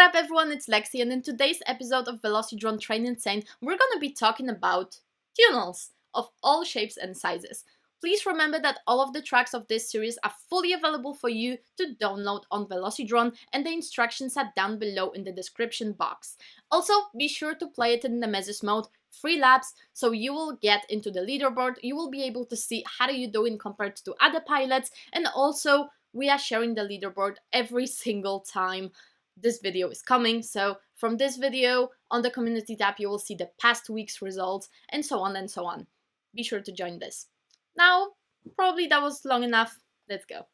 up everyone, it's Lexi, and in today's episode of Velocidrone Train Insane, we're gonna be talking about tunnels of all shapes and sizes. Please remember that all of the tracks of this series are fully available for you to download on Velocidrone, and the instructions are down below in the description box. Also, be sure to play it in Nemesis mode, 3 laps, so you will get into the leaderboard, you will be able to see how you're doing compared to other pilots, and also we are sharing the leaderboard every single time this video is coming. So from this video on the community tab you will see the past week's results and so on and so on. Be sure to join this. Now, probably that was long enough. Let's go.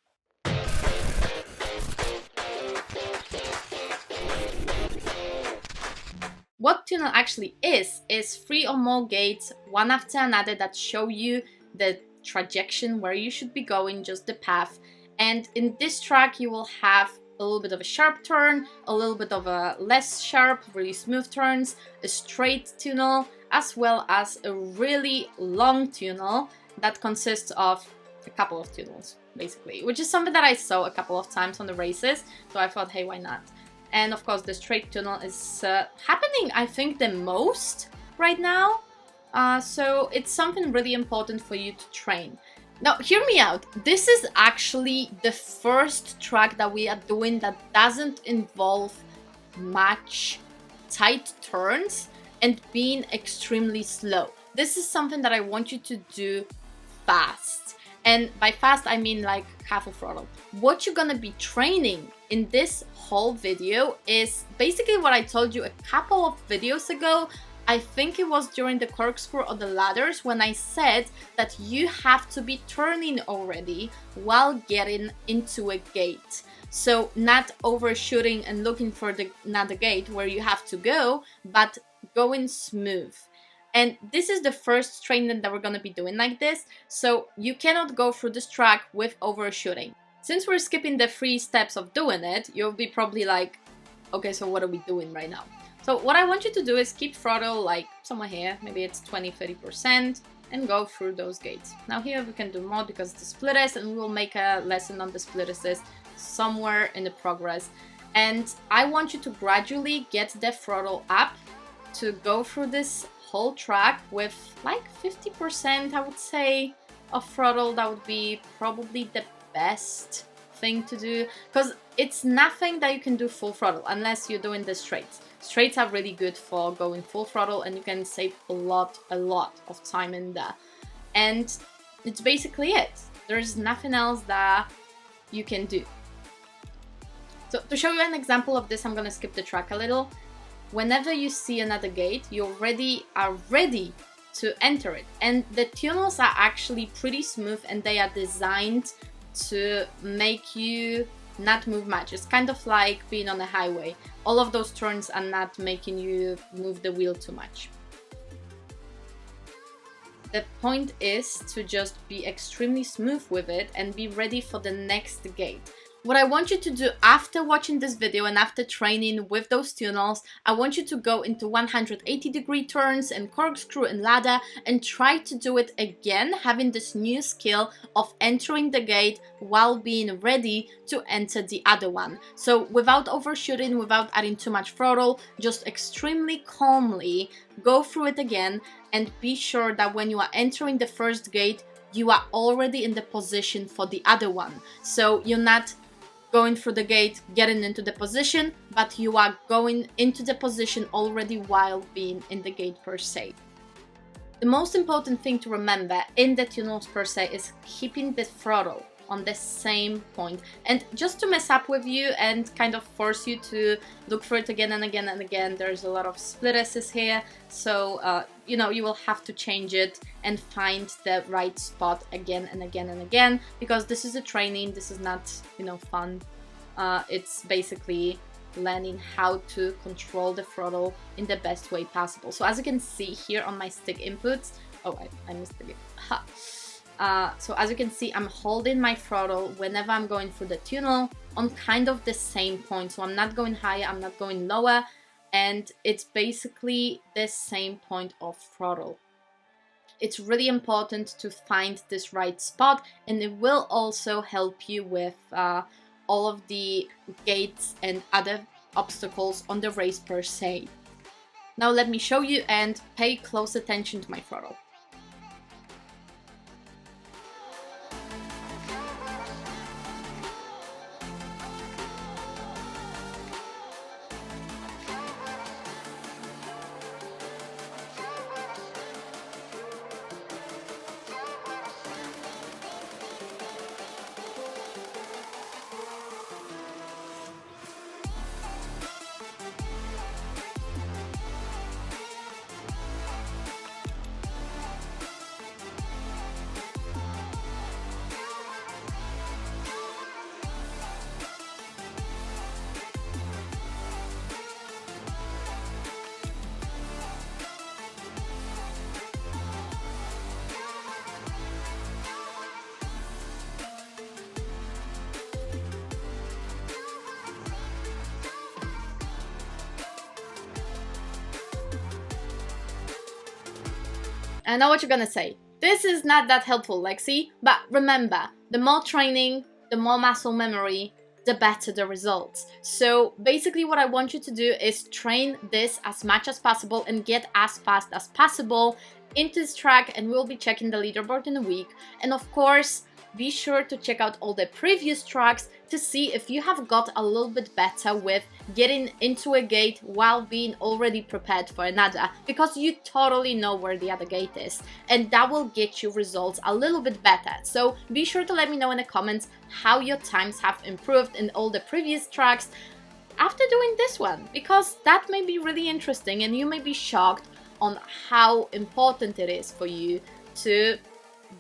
What tunnel actually is 3 or more gates, one after another, that show you the trajectory where you should be going, just the path. And in this track you will have a little bit of a sharp turn, a little bit of a less sharp, really smooth turns, a straight tunnel, as well as a really long tunnel that consists of a couple of tunnels, basically, which is something that I saw a couple of times on the races, so I thought, hey, why not? And of course the straight tunnel is happening, I think, the most right now, so it's something really important for you to train. Now, hear me out. This is actually the first track that we are doing that doesn't involve much tight turns and being extremely slow. This is something that I want you to do fast. And by fast, I mean like half a throttle. What you're gonna be training in this whole video is basically what I told you a couple of videos ago. I think it was during the corkscrew or the ladders when I said that you have to be turning already while getting into a gate. So not overshooting and looking for another gate where you have to go, but going smooth. And this is the first training that we're going to be doing like this. So you cannot go through this track with overshooting. Since we're skipping the 3 steps of doing it, you'll be probably like, okay, so what are we doing right now? So what I want you to do is keep throttle like somewhere here, maybe it's 20-30%, and go through those gates. Now here we can do more because it's the splitters, and we will make a lesson on the splitters somewhere in the progress. And I want you to gradually get the throttle up to go through this whole track with like 50%, I would say, of throttle. That would be probably the best thing to do, because it's nothing that you can do full throttle unless you're doing the straights. Straights are really good for going full throttle, and you can save a lot of time in there. And it's basically it. There's nothing else that you can do. So to show you an example of this, I'm gonna skip the track a little. Whenever you see another gate, you already are ready to enter it. And the tunnels are actually pretty smooth, and they are designed to make you not move much. It's kind of like being on a highway. All of those turns are not making you move the wheel too much. The point is to just be extremely smooth with it and be ready for the next gate. What I want you to do after watching this video and after training with those tunnels, I want you to go into 180-degree turns and corkscrew and ladder and try to do it again, having this new skill of entering the gate while being ready to enter the other one. So without overshooting, without adding too much throttle, just extremely calmly go through it again, and be sure that when you are entering the first gate, you are already in the position for the other one. So you're not going through the gate, getting into the position, but you are going into the position already while being in the gate per se. The most important thing to remember in the tunnels per se is keeping the throttle on the same point. And just to mess up with you and kind of force you to look for it again and again and again, there's a lot of split S's here, so you know, you will have to change it and find the right spot again and again and again, because this is a training, this is not, you know, fun. It's basically learning how to control the throttle in the best way possible. So as you can see here on my stick inputs, oh, I missed the game. So as you can see, I'm holding my throttle whenever I'm going through the tunnel on kind of the same point. So I'm not going higher, I'm not going lower, and it's basically the same point of throttle. It's really important to find this right spot, and it will also help you with all of the gates and other obstacles on the race per se. Now let me show you and pay close attention to my throttle. I know what you're gonna say. This is not that helpful, Lexi, but remember, the more training, the more muscle memory, the better the results. So basically what I want you to do is train this as much as possible and get as fast as possible into this track, and we'll be checking the leaderboard in a week. And of course, be sure to check out all the previous tracks to see if you have got a little bit better with getting into a gate while being already prepared for another, because you totally know where the other gate is, and that will get you results a little bit better. So be sure to let me know in the comments how your times have improved in all the previous tracks after doing this one, because that may be really interesting and you may be shocked on how important it is for you to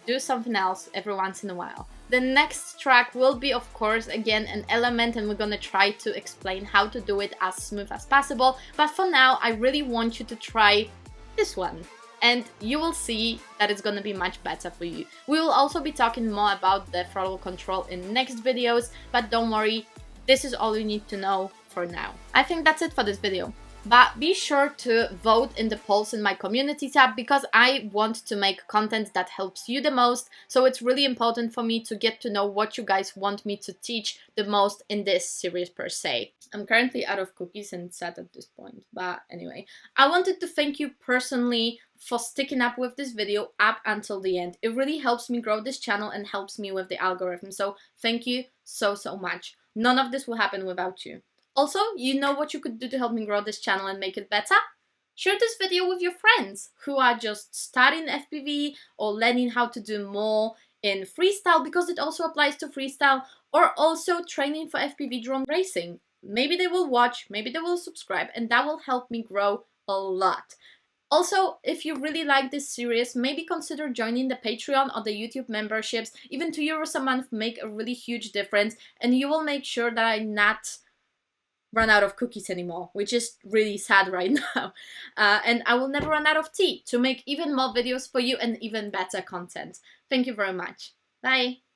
do something else every once in a while. The next track will be, of course, again an element, and we're gonna try to explain how to do it as smooth as possible. But for now, I really want you to try this one, and you will see that it's gonna be much better for you. We will also be talking more about the throttle control in next videos, but don't worry, this is all you need to know for now. I think that's it for this video. But be sure to vote in the polls in my community tab, because I want to make content that helps you the most. So it's really important for me to get to know what you guys want me to teach the most in this series per se. I'm currently out of cookies and sad at this point, but anyway, I wanted to thank you personally for sticking up with this video up until the end. It really helps me grow this channel and helps me with the algorithm. So thank you so much. None of this will happen without you. Also, you know what you could do to help me grow this channel and make it better? Share this video with your friends who are just starting FPV or learning how to do more in freestyle, because it also applies to freestyle, or also training for FPV drone racing. Maybe they will watch, maybe they will subscribe, and that will help me grow a lot. Also, if you really like this series, maybe consider joining the Patreon or the YouTube memberships. Even €2 a month make a really huge difference, and you will make sure that I'm not run out of cookies anymore, which is really sad right now. And I will never run out of tea to make even more videos for you and even better content. Thank you very much. Bye!